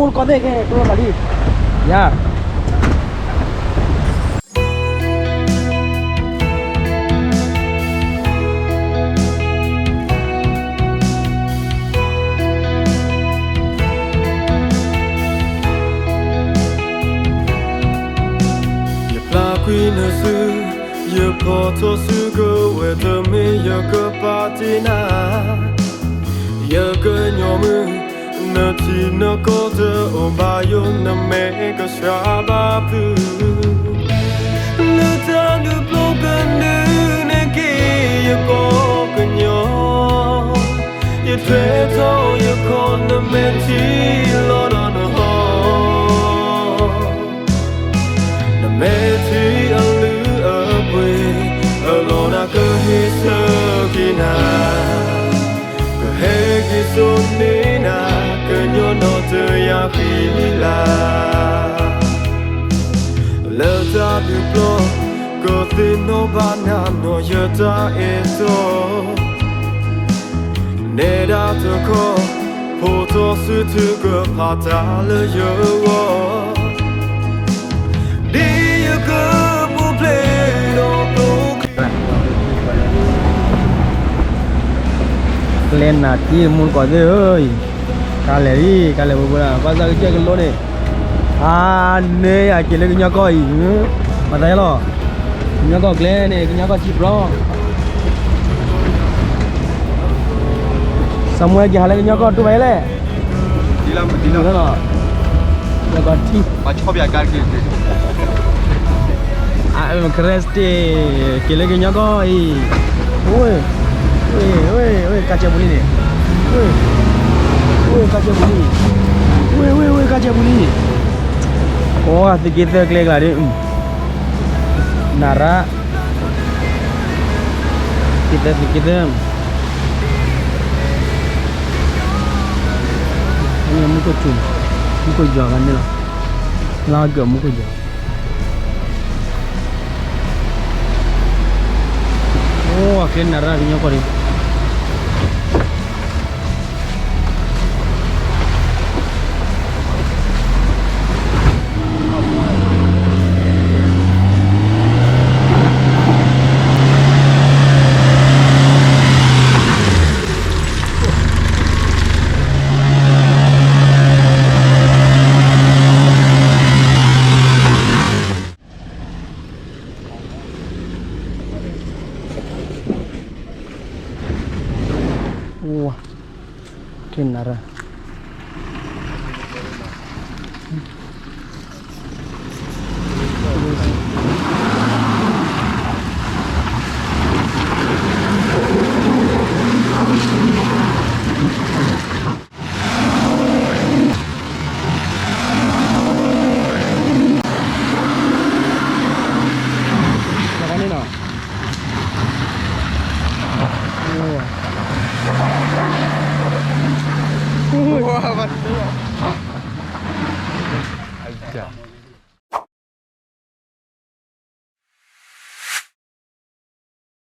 mun có thể cái tôi là đi. Ya. Queen su ye poto su go we to me ye go patina ye go nyomu na ti no ko de o ba yo na me go shaba pu le ta du blogan ne ke ye ko nyo ye tre to ye ko na me ti lo no no na me ti Kina, kehegi sunina, kenyono teryakilah. Leta diplo, kotino banano yeta itu. Neda toko, poto sutu kepatale yewo. Dia kebuple do. Lên là chi muốn có gì ơi cá lẻ đi cá lẻ bữa nào bao giờ cái chơi cái lô này nè chỉ lấy cái nhà coi mà thấy lo nhà coi lên này cái nhà coi chip lo xong rồi chỉ lấy cái nhà coi tụi bay lên đi làm đó là nhà coi chip mà cho bây giờ cái mà creste chỉ lấy cái nhà coi ui ui kaca buli ni. Ui kaca buli. Ui kaca buli. Oh, kita klik lagi. Nara. Kita. Ini muka cun. Muka jangan ni lah. Laga muka jangan. Oh, akhirnya nara punya kori. Wah, kena